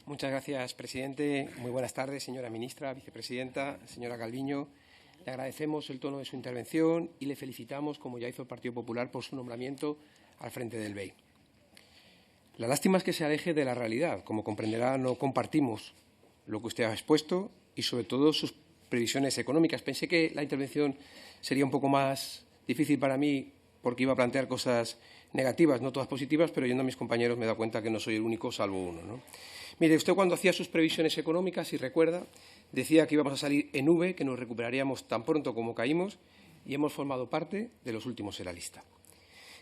Muchas gracias, presidente. Muy buenas tardes, señora ministra, vicepresidenta, señora Calviño. Le agradecemos el tono de su intervención y le felicitamos, como ya hizo el Partido Popular, por su nombramiento al frente del BEI. La lástima es que se aleje de la realidad. Como comprenderá, no compartimos lo que usted ha expuesto y, sobre todo, sus previsiones económicas. Pensé que la intervención sería un poco más difícil para mí porque iba a plantear cosas negativas, no todas positivas, pero yendo a mis compañeros me he dado cuenta que no soy el único, salvo uno, ¿no? Mire, usted cuando hacía sus previsiones económicas, si recuerda, decía que íbamos a salir en V, que nos recuperaríamos tan pronto como caímos, y hemos formado parte de los últimos en la lista.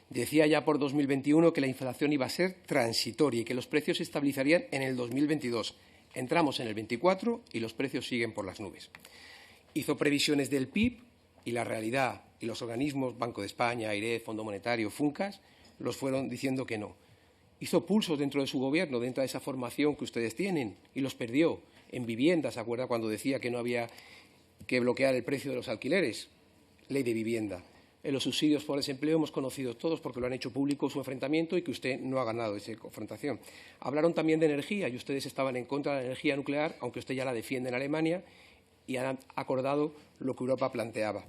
Decía ya por 2021 que la inflación iba a ser transitoria y que los precios se estabilizarían en el 2022. Entramos en el 24 y los precios siguen por las nubes. Hizo previsiones del PIB y la realidad y los organismos, Banco de España, AIREF, Fondo Monetario, FUNCAS, los fueron diciendo que no. Hizo pulsos dentro de su gobierno, dentro de esa formación que ustedes tienen, y los perdió en vivienda. ¿Se acuerda cuando decía que no había que bloquear el precio de los alquileres? Ley de vivienda. En los subsidios por desempleo hemos conocido todos, porque lo han hecho público, su enfrentamiento y que usted no ha ganado esa confrontación. Hablaron también de energía y ustedes estaban en contra de la energía nuclear, aunque usted ya la defiende en Alemania, y han acordado lo que Europa planteaba.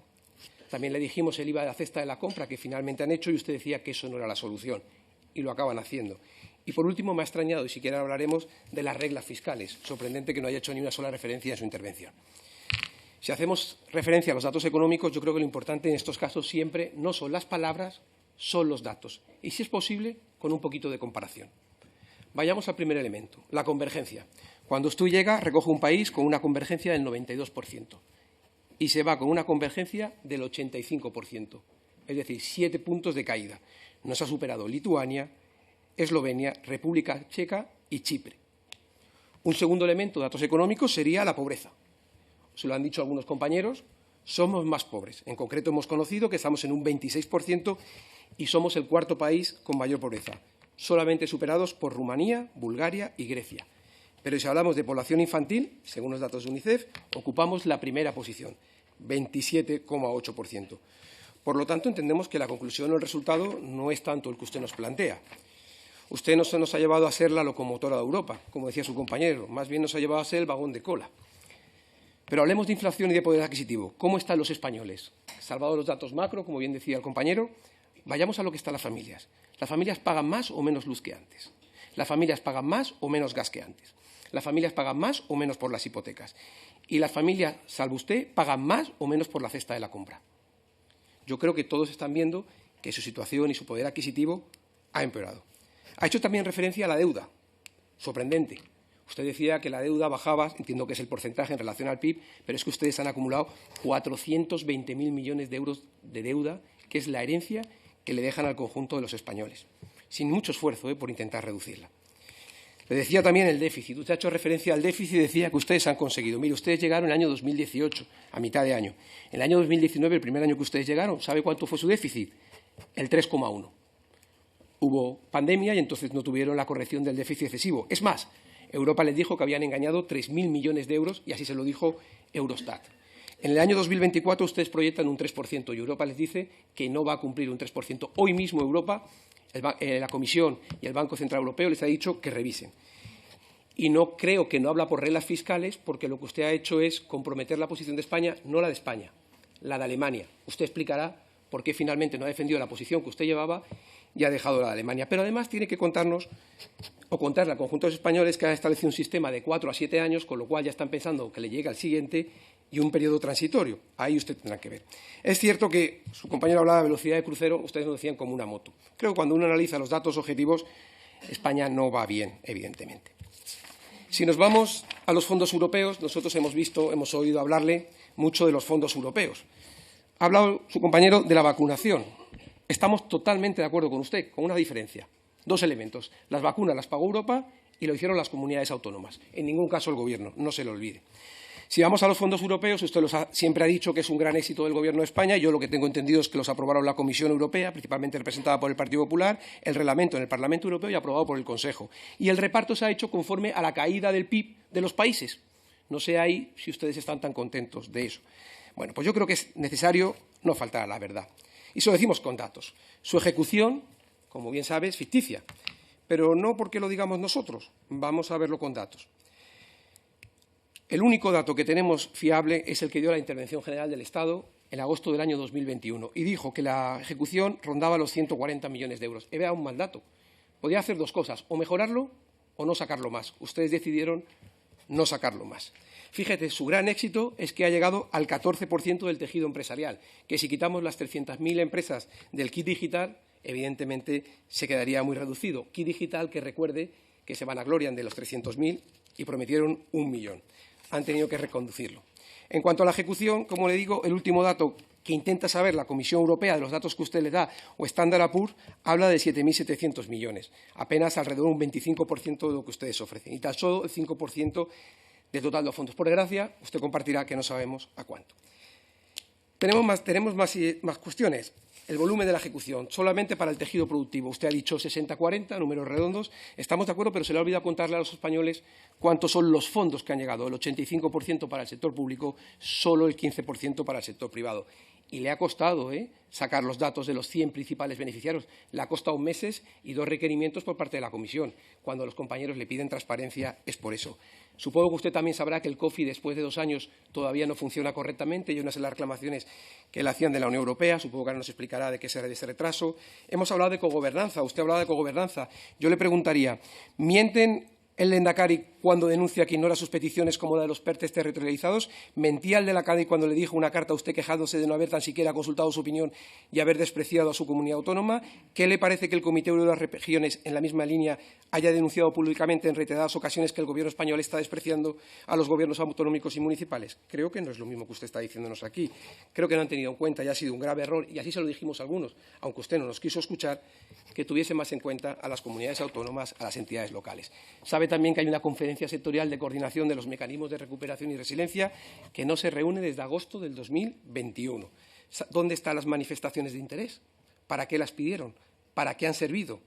También le dijimos el IVA de la cesta de la compra, que finalmente han hecho, y usted decía que eso no era la solución. Y lo acaban haciendo. Y, por último, me ha extrañado, y siquiera hablaremos de las reglas fiscales. Sorprendente que no haya hecho ni una sola referencia en su intervención. Si hacemos referencia a los datos económicos, yo creo que lo importante en estos casos siempre no son las palabras, son los datos. Y, si es posible, con un poquito de comparación. Vayamos al primer elemento, la convergencia. Cuando usted llega, recoge un país con una convergencia del 92% y se va con una convergencia del 85%, es decir, 7 puntos de caída. Nos ha superado Lituania, Eslovenia, República Checa y Chipre. Un segundo elemento de datos económicos sería la pobreza. Se lo han dicho algunos compañeros, somos más pobres. En concreto, hemos conocido que estamos en un 26% y somos el cuarto país con mayor pobreza, solamente superados por Rumanía, Bulgaria y Grecia. Pero si hablamos de población infantil, según los datos de UNICEF, ocupamos la primera posición, 27,8%. Por lo tanto, entendemos que la conclusión o el resultado no es tanto el que usted nos plantea. Usted no se nos ha llevado a ser la locomotora de Europa, como decía su compañero, más bien nos ha llevado a ser el vagón de cola. Pero hablemos de inflación y de poder adquisitivo. ¿Cómo están los españoles? Salvado los datos macro, como bien decía el compañero, vayamos a lo que están las familias. Las familias pagan más o menos luz que antes. Las familias pagan más o menos gas que antes. Las familias pagan más o menos por las hipotecas. Y las familias, salvo usted, pagan más o menos por la cesta de la compra. Yo creo que todos están viendo que su situación y su poder adquisitivo ha empeorado. Ha hecho también referencia a la deuda. Sorprendente. Usted decía que la deuda bajaba, entiendo que es el porcentaje en relación al PIB, pero es que ustedes han acumulado 420.000 millones de euros de deuda, que es la herencia que le dejan al conjunto de los españoles, sin mucho esfuerzo por intentar reducirla. Le decía también el déficit. Usted ha hecho referencia al déficit y decía que ustedes han conseguido. Mire, ustedes llegaron en el año 2018, a mitad de año. En el año 2019, el primer año que ustedes llegaron, ¿sabe cuánto fue su déficit? El 3,1. Hubo pandemia y entonces no tuvieron la corrección del déficit excesivo. Es más, Europa les dijo que habían engañado 3.000 millones de euros y así se lo dijo Eurostat. En el año 2024 ustedes proyectan un 3% y Europa les dice que no va a cumplir un 3%. Hoy mismo Europa, la Comisión y el Banco Central Europeo les ha dicho que revisen. Y no creo que no habla por reglas fiscales, porque lo que usted ha hecho es comprometer la posición de España, no la de España, la de Alemania. Usted explicará por qué finalmente no ha defendido la posición que usted llevaba y ha dejado la de Alemania. Pero además tiene que contarnos o contarle al conjunto de los españoles que ha establecido un sistema de 4 a 7 años, con lo cual ya están pensando que le llegue al siguiente y un periodo transitorio. Ahí usted tendrá que ver. Es cierto que su compañero hablaba de velocidad de crucero, ustedes lo decían como una moto. Creo que cuando uno analiza los datos objetivos, España no va bien, evidentemente. Si nos vamos a los fondos europeos, nosotros hemos oído hablarle mucho de los fondos europeos. Ha hablado su compañero de la vacunación. Estamos totalmente de acuerdo con usted, con una diferencia. 2 elementos. Las vacunas las pagó Europa y lo hicieron las comunidades autónomas. En ningún caso el Gobierno, no se lo olvide. Si vamos a los fondos europeos, usted siempre ha dicho que es un gran éxito del Gobierno de España. Yo lo que tengo entendido es que los aprobaron la Comisión Europea, principalmente representada por el Partido Popular, el reglamento en el Parlamento Europeo y aprobado por el Consejo. Y el reparto se ha hecho conforme a la caída del PIB de los países. No sé ahí si ustedes están tan contentos de eso. Bueno, pues yo creo que es necesario no faltar a la verdad. Y eso lo decimos con datos. Su ejecución, como bien sabe, es ficticia. pero no porque lo digamos nosotros. Vamos a verlo con datos. El único dato que tenemos fiable es el que dio la Intervención General del Estado en agosto del año 2021 y dijo que la ejecución rondaba los 140 millones de euros. Era un mal dato. Podía hacer dos cosas, o mejorarlo o no sacarlo más. Ustedes decidieron no sacarlo más. Fíjate, su gran éxito es que ha llegado al 14% del tejido empresarial, que si quitamos las 300.000 empresas del kit digital, evidentemente se quedaría muy reducido. Kit digital que recuerde que se vanaglorian de los 300.000 y prometieron 1 millón. Han tenido que reconducirlo. En cuanto a la ejecución, como le digo, el último dato que intenta saber la Comisión Europea de los datos que usted le da o Standard & Poor's habla de 7.700 millones, apenas alrededor de un 25% de lo que ustedes ofrecen y tan solo el 5% del total de los fondos. Por desgracia, usted compartirá que no sabemos a cuánto. Tenemos más cuestiones. El volumen de la ejecución, solamente para el tejido productivo. Usted ha dicho 60-40, números redondos. Estamos de acuerdo, pero se le ha olvidado contarle a los españoles cuántos son los fondos que han llegado. El 85% para el sector público, solo el 15% para el sector privado. Y le ha costado sacar los datos de los 100 principales beneficiarios. Le ha costado meses y 2 requerimientos por parte de la Comisión. Cuando los compañeros le piden transparencia es por eso. Supongo que usted también sabrá que el COFI, después de 2 años, todavía no funciona correctamente y unas de las reclamaciones que le hacían de la Unión Europea. Supongo que ahora nos explicará de qué se debe ese retraso. Hemos hablado de cogobernanza. Usted ha hablado de cogobernanza. Yo le preguntaría, ¿mienten el Lehendakari cuando denuncia que ignora sus peticiones como la de los PERTES territorializados? ¿Mentía el de la CADI cuando le dijo una carta a usted quejándose de no haber tan siquiera consultado su opinión y haber despreciado a su comunidad autónoma? ¿Qué le parece que el Comité Europeo de las Regiones, en la misma línea, haya denunciado públicamente en reiteradas ocasiones que el Gobierno español está despreciando a los gobiernos autonómicos y municipales? Creo que no es lo mismo que usted está diciéndonos aquí. Creo que no han tenido en cuenta y ha sido un grave error, y así se lo dijimos a algunos, aunque usted no nos quiso escuchar, que tuviese más en cuenta a las comunidades autónomas, a las entidades locales. Sabe también que hay una conferencia sectorial de coordinación de los mecanismos de recuperación y resiliencia que no se reúne desde agosto del 2021. ¿Dónde están las manifestaciones de interés? ¿Para qué las pidieron? ¿Para qué han servido?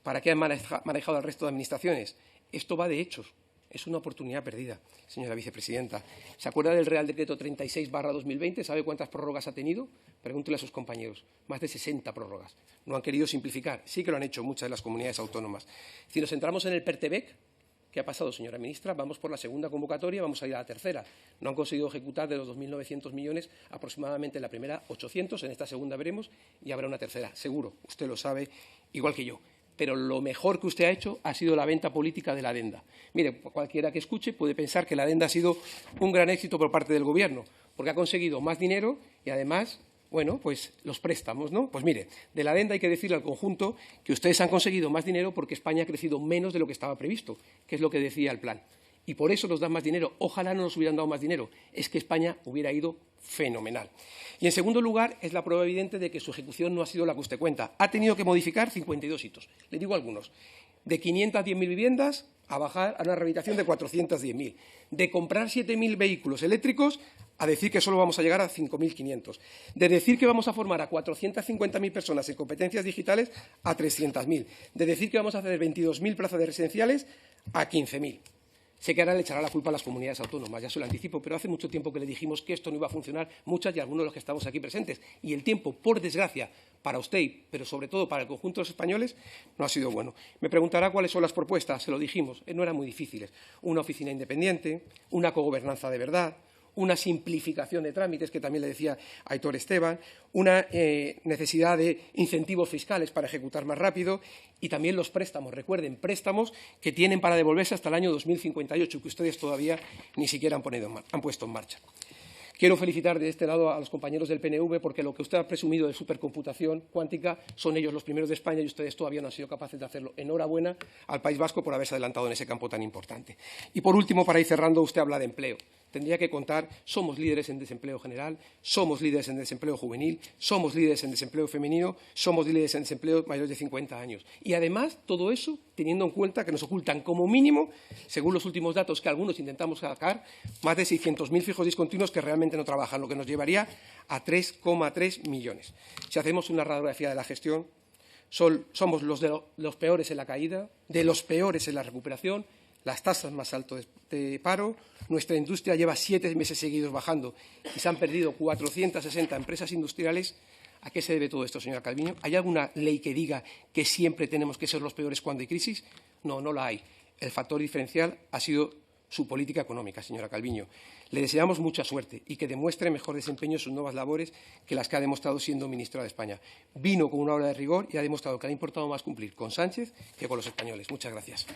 ¿Para qué han manejado al resto de administraciones? Esto va de hechos. Es una oportunidad perdida, señora vicepresidenta. ¿Se acuerda del Real Decreto 36/2020? ¿Sabe cuántas prórrogas ha tenido? Pregúntele a sus compañeros. Más de 60 prórrogas. No han querido simplificar. Sí que lo han hecho muchas de las comunidades autónomas. Si nos centramos en el PERTEBEC, ¿qué ha pasado, señora ministra? Vamos por la segunda convocatoria, vamos a ir a la tercera. No han conseguido ejecutar de los 2.900 millones aproximadamente en la primera 800, en esta segunda veremos y habrá una tercera, seguro. Usted lo sabe igual que yo. Pero lo mejor que usted ha hecho ha sido la venta política de la adenda. Mire, cualquiera que escuche puede pensar que la adenda ha sido un gran éxito por parte del Gobierno, porque ha conseguido más dinero y, además, bueno, pues los préstamos, ¿no? Pues mire, de la adenda hay que decirle al conjunto que ustedes han conseguido más dinero porque España ha crecido menos de lo que estaba previsto, que es lo que decía el plan. Y por eso nos dan más dinero. Ojalá no nos hubieran dado más dinero. Es que España hubiera ido fenomenal. Y, en segundo lugar, es la prueba evidente de que su ejecución no ha sido la que usted cuenta. Ha tenido que modificar 52 hitos. Le digo algunos. De 510.000 viviendas a bajar a una rehabilitación de 410.000. De comprar 7.000 vehículos eléctricos a decir que solo vamos a llegar a 5.500. De decir que vamos a formar a 450.000 personas en competencias digitales a 300.000. De decir que vamos a hacer 22.000 plazas de residenciales a 15.000. Sé que ahora le echará la culpa a las comunidades autónomas, ya se lo anticipo, pero hace mucho tiempo que le dijimos que esto no iba a funcionar, muchas y algunos de los que estamos aquí presentes. Y el tiempo, por desgracia, para usted, pero sobre todo para el conjunto de los españoles, no ha sido bueno. Me preguntará cuáles son las propuestas, se lo dijimos, no eran muy difíciles. Una oficina independiente, una cogobernanza de verdad, una simplificación de trámites, que también le decía Aitor Esteban, una necesidad de incentivos fiscales para ejecutar más rápido y también los préstamos. Recuerden, préstamos que tienen para devolverse hasta el año 2058, que ustedes todavía ni siquiera han puesto en marcha. Quiero felicitar de este lado a los compañeros del PNV porque lo que usted ha presumido de supercomputación cuántica son ellos los primeros de España y ustedes todavía no han sido capaces de hacerlo. Enhorabuena al País Vasco por haberse adelantado en ese campo tan importante. Y, por último, para ir cerrando, usted habla de empleo. Tendría que contar, somos líderes en desempleo general, somos líderes en desempleo juvenil, somos líderes en desempleo femenino, somos líderes en desempleo mayores de 50 años. Y, además, todo eso teniendo en cuenta que nos ocultan como mínimo, según los últimos datos que algunos intentamos sacar, más de 600.000 fijos discontinuos que realmente no trabajan, lo que nos llevaría a 3,3 millones. Si hacemos una radiografía de la gestión, somos los peores en la caída, de los peores en la recuperación, las tasas más altas de paro. Nuestra industria lleva 7 meses seguidos bajando y se han perdido 460 empresas industriales ¿A qué se debe todo esto, señora Calviño? ¿Hay alguna ley que diga que siempre tenemos que ser los peores cuando hay crisis? No, no la hay. El factor diferencial ha sido su política económica, señora Calviño. Le deseamos mucha suerte y que demuestre mejor desempeño en sus nuevas labores que las que ha demostrado siendo ministra de España. Vino con una obra de rigor y ha demostrado que le ha importado más cumplir con Sánchez que con los españoles. Muchas gracias.